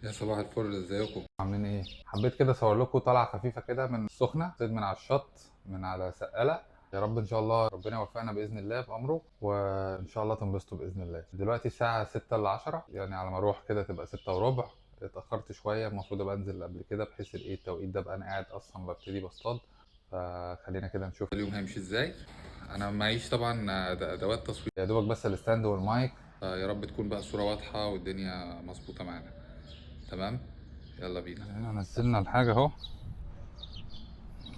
يا صباح الفل، ازيكم؟ عاملين ايه؟ حبيت كده اصور لكم طلعه خفيفه كده من السخنه، صيد من على الشط، من على سقاله. يا رب ان شاء الله ربنا يوفقنا باذن الله في امره، وان شاء الله تنبسطوا باذن الله. دلوقتي الساعه 6 ل 10، يعني على ما اروح كده تبقى 6 وربع. اتاخرت شويه، المفروض ابقى انزل قبل كده بحيث الايه التوقيت ده ابقى انا قاعد اصلا ببتدي بصطاد. فخلينا كده نشوف اليوم هيمشي ازاي؟ انا معيش طبعا ادوات تصوير. يا دوبك بس الستاند والمايك. يا رب تكون بقى الصورة واضحة والدنيا مظبوطة معانا. تمام، يلا بينا. هنا نزلنا الحاجه اهو،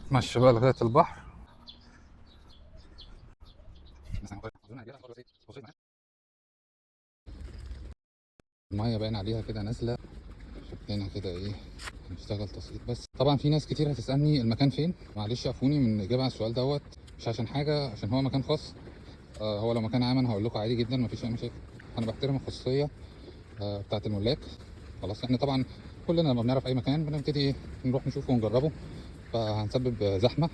نتمشى بقى لغايه البحر. الميه باين عليها كده نازله، شكلنا كده ايه، هنشتغل تسقيط. بس طبعا في ناس كتير هتسالني المكان فين، معلش عفوني من الاجابه على السؤال دوت. مش عشان حاجه، عشان هو مكان خاص. هو لو مكان عام انا هقول لكم عادي جدا، مفيش اي مشاكل. انا بحترم الخصوصيه بتاعه الملاك. خلاص احنا طبعا كلنا لما بنعرف اي مكان بنبتدي ايه، نروح نشوفه ونجربه. فهنسبب زحمه،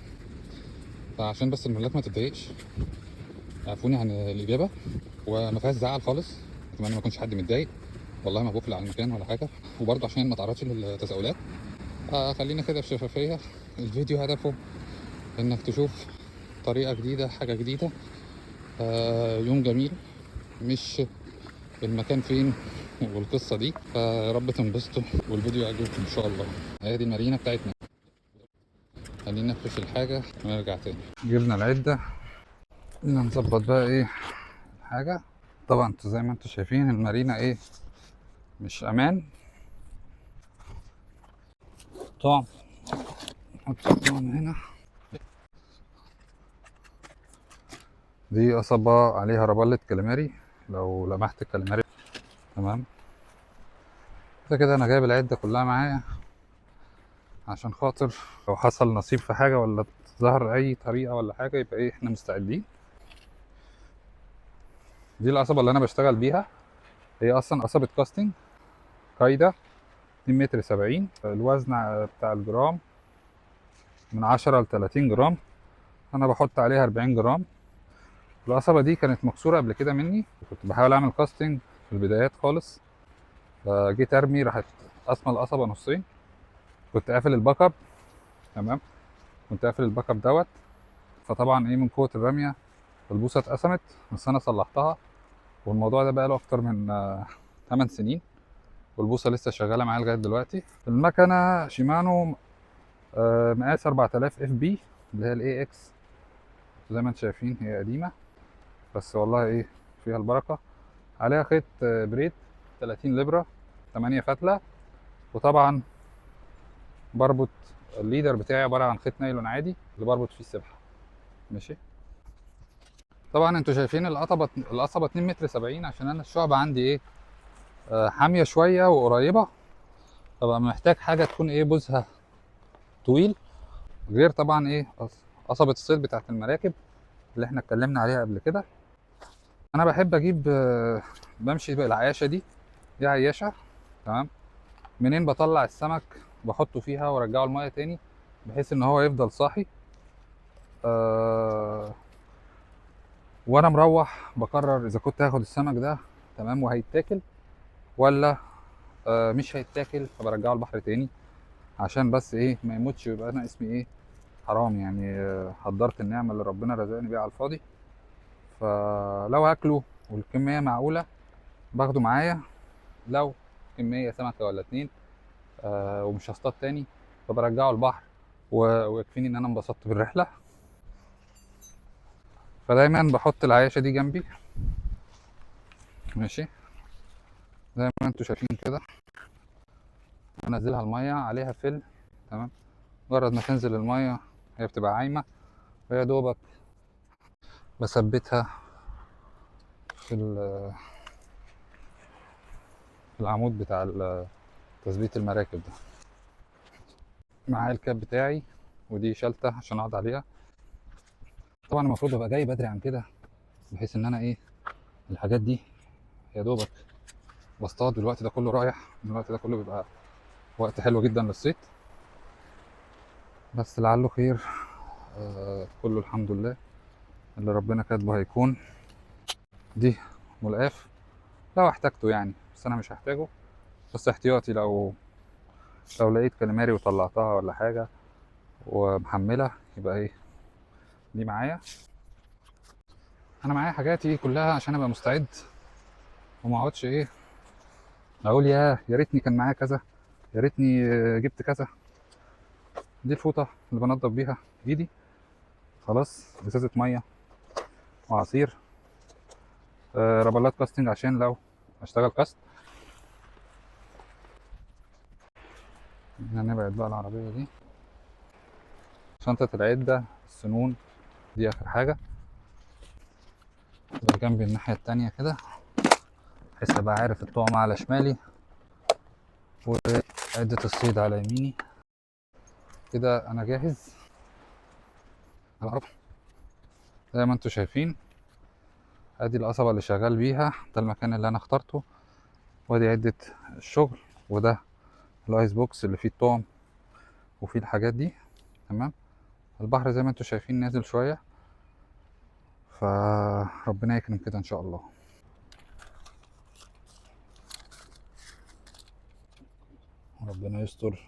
فعشان بس الملاك ما تتضايقش عفوني عن الاجابه. وما فيهاش زعل خالص، اتمنى ما يكونش حد متضايق. والله ما بقفل على المكان ولا حاجه، وبرضه عشان ما تعرضش للتساؤلات. خلينا كده بشفافية. الفيديو هدفه انك تشوف طريقة جديدة، حاجة جديدة، يوم جميل، مش المكان فين والقصة دي. فيا رب تنبسطوا والفيديو يعجبكم ان شاء الله. هي دي المارينا بتاعتنا. خلينا نفرش الحاجة ونرجع تاني. جبنا العدة، قلنا نظبط بقى ايه الحاجة. طبعا انتوا زي ما انتوا شايفين المارينا ايه، مش امان. طبعا نحط الطعم هنا. دي قصبة عليها ربلة كاليماري، لو لمحت الكاليماري. تمام. كده كده انا جايب العدة كلها معايا عشان خاطر لو حصل نصيب في حاجة ولا ظهر اي طريقة ولا حاجة يبقى ايه احنا مستعدين. دي القصبة اللي انا بشتغل بيها، هي اصلا قصبة كاستنج قايدة 2 متر 70. الوزن بتاع الجرام من 10 ل 30 جرام. انا بحط عليها 40 جرام. القصبة دي كانت مكسورة قبل كده مني، كنت بحاول اعمل كاستنج في البدايات خالص. فجيت ارمي، راحت قسمة القصبة نصين. كنت قافل الباك اب. تمام. كنت قافل الباك اب دوت. فطبعا ايه، من قوه الرميه البوصه اتقسمت. بس انا صلحتها، والموضوع ده بقى له اكتر من 8 سنين، والبوصه لسه شغاله معايا لغايه دلوقتي. المكنه شيمانو، مقاس 4000 اف بي، اللي هي الاي اكس. زي ما انتم شايفين هي قديمه، بس والله ايه، فيها البركه. عليها خيط بريد 30 لبره، 8 فتله. وطبعا بربط الليدر بتاعي عباره عن خيط نايلون عادي اللي بربط فيه السبحه. ماشي. طبعا انتوا شايفين القصبه 2 متر 70، عشان انا الشعبة عندي ايه، حاميه شويه وقريبه. فبقى محتاج حاجه تكون ايه، بوزها طويل. غير طبعا ايه، قصبه الصيد بتاعت المراكب اللي احنا اتكلمنا عليها قبل كده. انا بحب اجيب بمشي بالعياشه دي عياشه. تمام. منين بطلع السمك بحطه فيها وارجعه الميه تاني، بحيث ان هو يفضل صاحي. أه. وانا مروح بقرر اذا كنت هاخد السمك ده تمام وهيتاكل، ولا مش هيتاكل، فبرجعه البحر تاني. عشان بس ايه ما يموتش، يبقى انا اسمي ايه، حرام يعني. هدرت النعمه اللي ربنا رزقني بيها على الفاضي. فلو هاكله والكميه معقوله باخده معايا. لو كميه سمكه ولا اتنين ومش هصطاد تاني، فبرجعه البحر ويكفيني ان انا انبسطت بالرحله. فدايما بحط العياشه دي جنبي. ماشي. زي ما انتوا شايفين كده، انزلها الميه عليها فل. تمام. مجرد ما تنزل الميه هي بتبقى عايمه، ويا دوبك بثبتها في في العمود بتاع تثبيت المراكب ده. معايا الكاب بتاعي، ودي شلته عشان اقعد عليها. طبعا المفروض ابقى جاي بدري عن كده، بحيث ان انا ايه، الحاجات دي يا دوبك بصطاد. الوقت ده كله رايح، الوقت ده كله بيبقى وقت حلو جدا للصيد. بس لعله خير. كله الحمد لله، اللي ربنا كاتبه هيكون. دي ملقاف لو احتاجته يعني، بس انا مش هحتاجه. بس احتياطي لو لقيت كاليماري وطلعتها ولا حاجة ومحملة يبقى ايه دي معايا. انا معايا حاجاتي كلها عشان ابقى مستعد وما اقعدش ايه اقول يا ريتني كان معايا كذا، يا ريتني جبت كذا. دي الفوطة اللي بنضف بيها ايدي، خلاص ازازة مية وعصير، رابلات كاستنج عشان لو اشتغل كاست. نبعد بقى العربية دي. شنطة العدة، السنون دي اخر حاجة، تبقى جنبي الناحية التانية كده بحيث ابقى عارف الطعم على شمالي وعدة الصيد على يميني. كده انا جاهز على العربة زي ما انتوا شايفين. ادي القصبة اللي شغال بيها، ده المكان اللي انا اخترته، وادي عدة الشغل، وده الايس بوكس اللي فيه الطعم وفيه الحاجات دي. تمام. البحر زي ما انتوا شايفين نازل شوية، فربنا يكرم كده ان شاء الله. ربنا يستر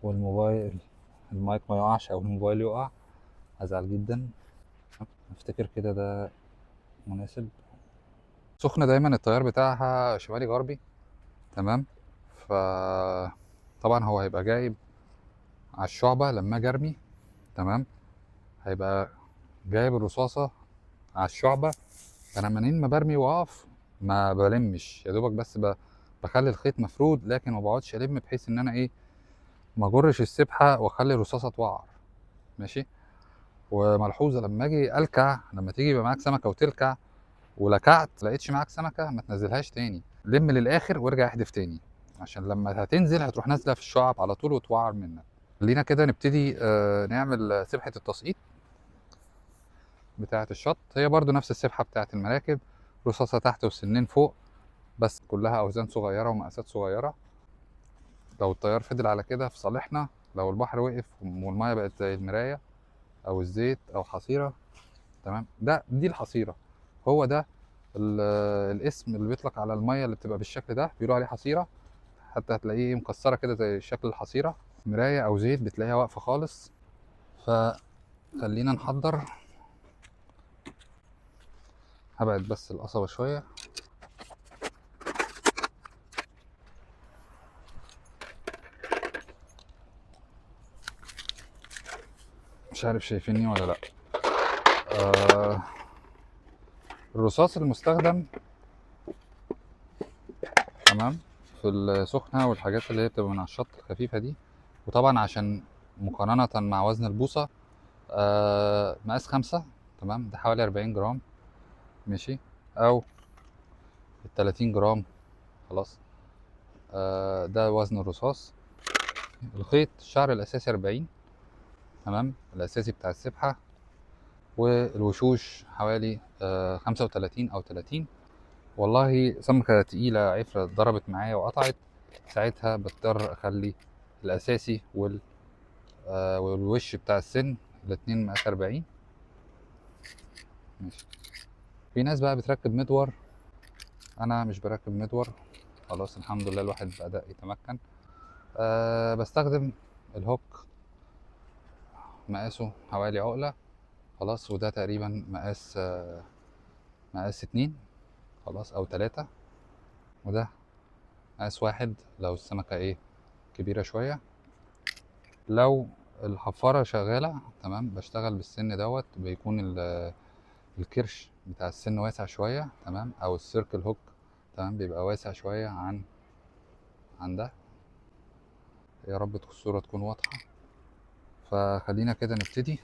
والموبايل المايك ما يقعش او الموبايل يقع، هزعل جدا. افتكر كده ده مناسب. سخنة دايما التيار بتاعها شمالي غربي، تمام. ف طبعا هو هيبقى جايب على الشعبة لما اجي ارمي، تمام، هيبقى جايب الرصاصة على الشعبة. انا منين ما برمي واقف ما بلمش، يا دوبك بس بخلي الخيط مفرود، لكن ما بقعدش الم بحيث ان انا ايه ما اجرش السبحة واخلي الرصاصة توعر. ماشي. وملحوظة لما اجي الكع، لما تيجي يبقى معاك سمكة وتلكع ولكعت لقيتش معاك سمكة ما تنزلهاش تاني، لم للاخر وارجع احدف تاني، عشان لما هتنزل هتروح نازلة في الشعب على طول وتوعر منك. خلينا كده نبتدي نعمل سبحة التسقيط بتاعة الشط. هي برضو نفس السبحة بتاعة المراكب، رصاصة تحت وسنين فوق، بس كلها أوزان صغيرة ومقاسات صغيرة. لو التيار فضل على كده في صالحنا، لو البحر وقف والمية بقت زي المراية أو الزيت أو حصيرة، تمام، دي الحصيرة. هو ده الاسم اللي بيطلق على المية اللي بتبقى بالشكل ده، بيقولوا عليه حصيرة. حتى هتلاقيه مكسرة كده زي شكل الحصيرة، مراية أو زيت بتلاقيها واقفة خالص. فخلينا نحضر. هبعد بس القصبة شوية. مش عارف شايفيني ولا لأ. آه الرصاص المستخدم، تمام، في السخنة والحاجات اللي هي بتبقى من على الشط الخفيفة دي، وطبعا عشان مقارنة مع وزن البوصة، مقاس 5، تمام، ده حوالي 40 جرام، ماشي، أو 30 جرام، خلاص. ده وزن الرصاص. الخيط الشعر الأساسي 40، تمام، الأساسي بتاع السبحة. والوشوش حوالي 35 أو 30. والله سمكة تقيلة عفرة ضربت معايا وقطعت، ساعتها بضطر أخلي الأساسي والوش بتاع السن الاتنين مقاس 40. ماشي. في ناس بقى بتركب مدور، أنا مش بركب مدور، خلاص الحمد لله الواحد بدأ يتمكن. بستخدم الهوك، مقاسه حوالي عقلة، خلاص، وده تقريبا مقاس 2، خلاص، أو 3، وده مقاس 1 لو السمكة ايه كبيرة شوية. لو الحفارة شغالة، تمام، بشتغل بالسن دوت، بيكون الكرش بتاع السن واسع شوية، تمام، أو السيركل هوك، تمام، بيبقى واسع شوية عن ده. يا رب الصورة تكون واضحة. فخلينا كده نبتدي.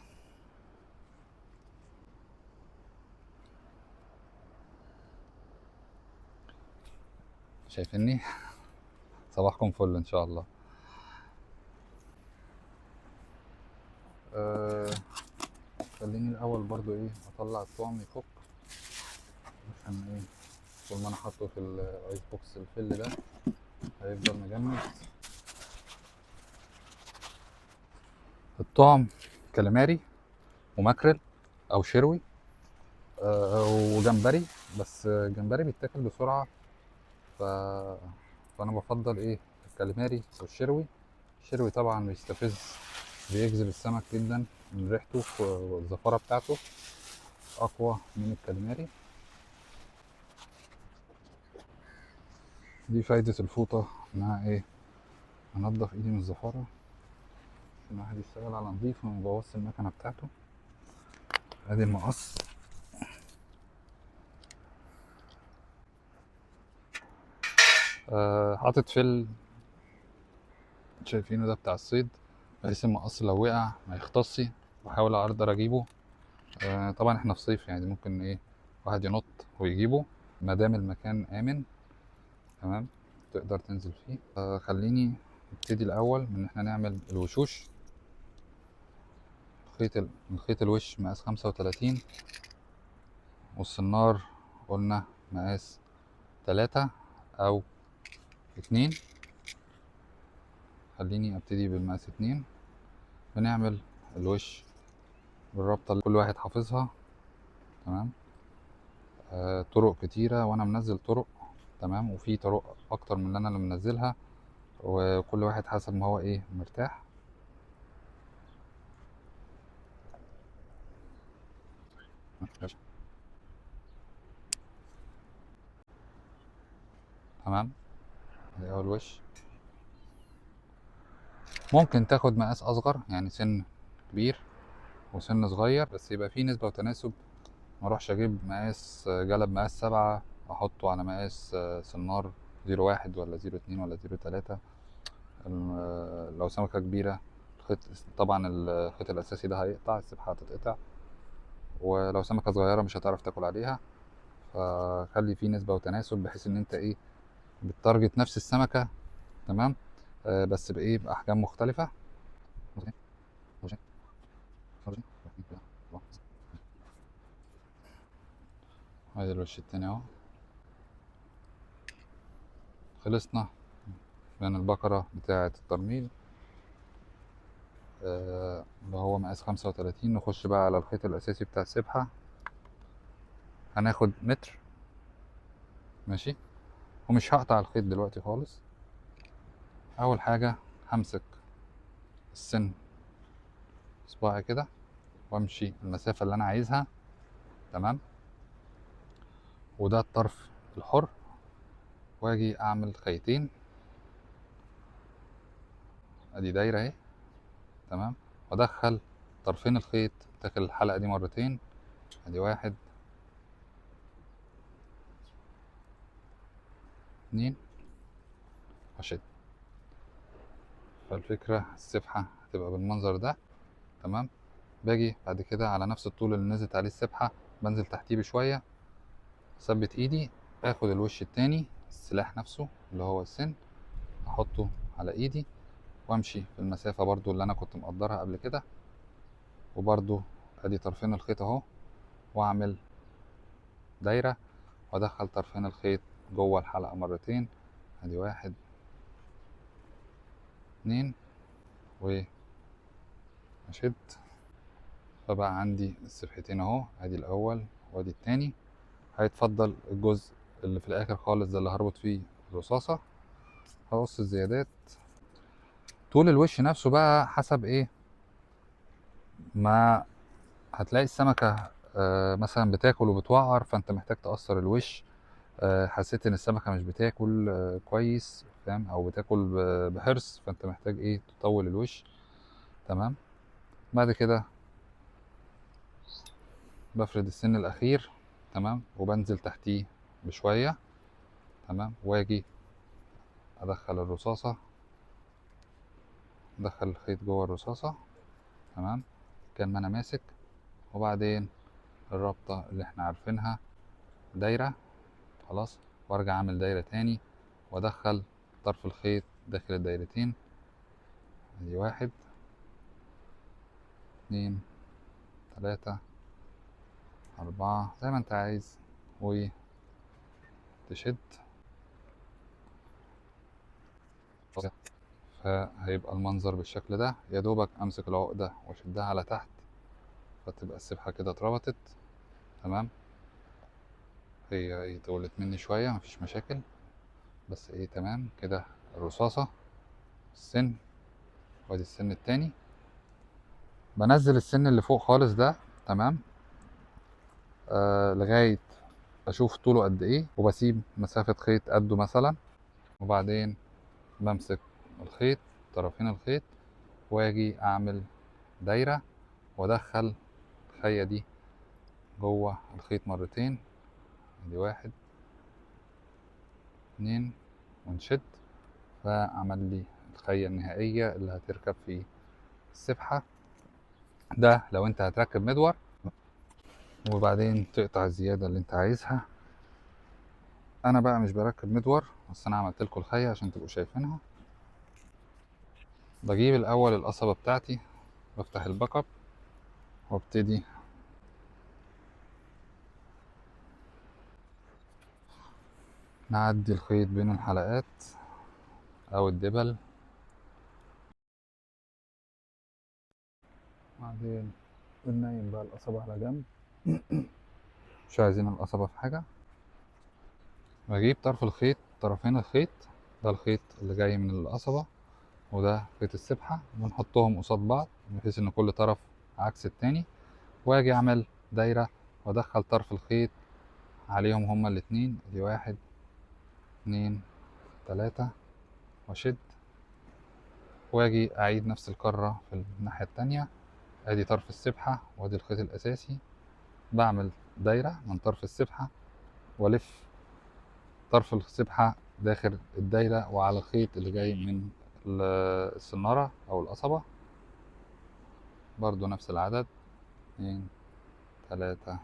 شايفيني؟ صباحكم فل إن شاء الله. أه خليني الأول برضو إيه أطلع الطعم يفك، عشان إيه طول ما أنا حاطه في الأيس بوكس الفل ده هيفضل مجمد. الطعم كاليماري وماكريل أو شروي وجمبري، بس جمبري بيتاكل بسرعة ف... فانا بفضل ايه، الكاليماري والشروي. الشروي طبعا بيستفز، بيجذب السمك جدا من ريحته والزفارة بتاعته، اقوى من الكاليماري. دي فايدة الفوطة، انها ايه، انضف ايدي من الزفارة عشان الواحد يشتغل على نظيف وما يبوظش المكنة بتاعته. ادي المقص. حاطط فيل، شايفينه ده بتاع الصيد، بحيث المقص لو وقع ما يختصي، واحاول اقدر اجيبه. طبعا احنا في صيف، يعني ممكن ايه واحد ينط ويجيبه، ما دام المكان امن. تمام، تقدر تنزل فيه. خليني نبتدي الاول من ان احنا نعمل الوشوش. الخيط الوش مقاس 35، والسنار قلنا مقاس 3 او 2. خليني ابتدي بالمقاس 2. بنعمل الوش بالرابطة اللي كل واحد حافظها. تمام. طرق كتيرة وانا منزل طرق، تمام، وفي طرق اكتر من اللي انا اللي منزلها، وكل واحد حسب ما هو ايه مرتاح. تمام. ادي اول وش. ممكن تاخد مقاس اصغر، يعني سن كبير وسن صغير، بس يبقى فيه نسبة وتناسب. ما اروحش اجيب مقاس جلب مقاس 7 احطه على مقاس سنار 01 ولا 02 ولا 03. لو سمكة كبيرة الخيط، طبعا الخيط الاساسي ده هيقطع، السبحة هتتقطع، ولو سمكة صغيرة مش هتعرف تاكل عليها. فخلي فيه نسبة وتناسب، بحيث ان انت ايه بتارجت نفس السمكة. تمام. بس بايه، باحجام مختلفة. ادي الوش التاني اهو. خلصنا من البقرة بتاعة الترميل، اللي هو مقاس 35. نخش بقى على الخيط الأساسي بتاع السبحة. هناخد متر، ماشي، ومش هقطع الخيط دلوقتي خالص. أول حاجة همسك السن صباعي كده، وامشي المسافة اللي أنا عايزها. تمام. وده الطرف الحر، واجي أعمل خيطين. أدي دايرة أهي. تمام. وأدخل طرفين الخيط داخل الحلقة دي مرتين. أدي 1 2، وأشد. فالفكرة السبحة هتبقى بالمنظر ده. تمام. باجي بعد كده على نفس الطول اللي نزلت عليه السبحة، بنزل تحتيه بشوية، اثبت ايدي، اخد الوش التاني السلاح نفسه اللي هو السن، احطه على ايدي، وامشي في المسافة برضو اللي انا كنت مقدرها قبل كده. وبرضو ادي طرفين الخيط اهو، واعمل دايرة، وادخل طرفين الخيط جوه الحلقة مرتين. ادي 1 2، واشد. فبقى عندي السبحتين اهو، ادي الاول وادي التاني. هيتفضل الجزء اللي في الاخر خالص ده اللي هربط فيه الرصاصة. هقص الزيادات. طول الوش نفسه بقى حسب ايه ما هتلاقي السمكة. مثلا بتاكل وبتوعر، فانت محتاج تقصر الوش. حسيت ان السمكة مش بتاكل كويس، فاهم، او بتاكل بحرص، فانت محتاج ايه تطول الوش. تمام. بعد كده بفرد السن الاخير. تمام. وبنزل تحتيه بشوية. تمام. واجي ادخل الرصاصة، ادخل الخيط جوه الرصاصة. تمام. كان ما انا ماسك. وبعدين الرابطة اللي احنا عارفينها، دايرة، خلاص، وارجع اعمل دايرة تاني، وادخل طرف الخيط داخل الدايرتين. ادي 1 2 3 4 زي ما انت عايز، وتشد. فهيبقى المنظر بالشكل ده. يا دوبك امسك العقدة واشدها على تحت، فتبقى السبحة كده اتربطت. تمام. هي طولت مني شوية، مفيش مشاكل. بس ايه تمام كده. الرصاصة، السن، وادي السن التاني. بنزل السن اللي فوق خالص ده، تمام، لغاية اشوف طوله قد ايه، وبسيب مسافة خيط قده مثلا. وبعدين بمسك الخيط، طرفين الخيط، واجي اعمل دايرة وادخل الخية دي جوه الخيط مرتين. ادي واحد، اتنين، ونشد، فعمل لي الخية النهائية اللي هتركب في السبحة. ده لو انت هتركب مدور، وبعدين تقطع الزيادة اللي انت عايزها. انا بقى مش بركب مدور، بس انا عملت لكم الخية عشان تبقوا شايفينها. بجيب الاول القصبة بتاعتي، بفتح الباك اب، وابتدي نعدي الخيط بين الحلقات او الدبل. بعدين بننيم بقى القصبة على جنب، مش عايزين القصبة في حاجة. بجيب طرف الخيط، طرفين الخيط، ده الخيط اللي جاي من القصبة وده خيط السبحة، ونحطهم قصاد بعض بحيث ان كل طرف عكس التاني، واجي اعمل دايرة وادخل طرف الخيط عليهم هما الاتنين. دي واحد، اتنين، تلاتة، واشد، واجي اعيد نفس الكرة في الناحية التانية. ادي طرف السبحة وادي الخيط الاساسي، بعمل دايرة من طرف السبحة والف طرف السبحة داخل الدايرة وعلى الخيط اللي جاي من السنارة او القصبة. برضو نفس العدد، اتنين، تلاتة،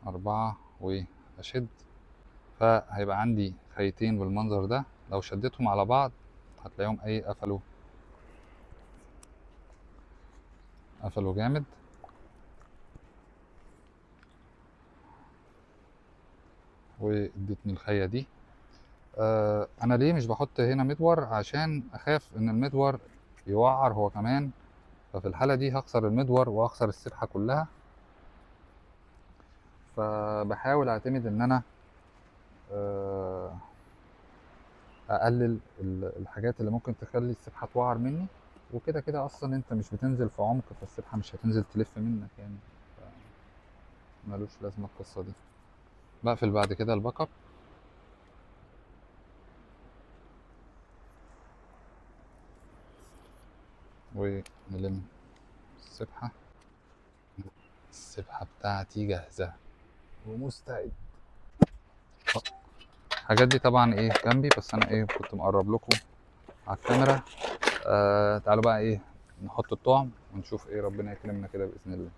أربعة، وأشد. فهيبقى عندي خيطين بالمنظر ده، لو شديتهم على بعض هتلاقيهم ايه، قفلوا جامد. وادتني الخية دي. انا ليه مش بحط هنا مدور؟ عشان اخاف ان المدور يوعر هو كمان، ففي الحالة دي هخسر المدور وهخسر السبحة كلها. فبحاول اعتمد ان انا آه، اقلل الحاجات اللي ممكن تخلي السبحة توعر مني. وكده كده اصلا انت مش بتنزل في عمق، فالسبحة مش هتنزل تلف منك يعني، ملوش لازمة القصة دي. بقفل بعد كده الباك اب، ونلم السبحة. السبحة بتاعتي جاهزة ومستعد. الحاجات دي طبعا ايه جنبي، بس انا ايه كنت مقرب لكم على الكاميرا. تعالوا بقى ايه نحط الطعم ونشوف ايه ربنا يكرمنا كده بإذن الله.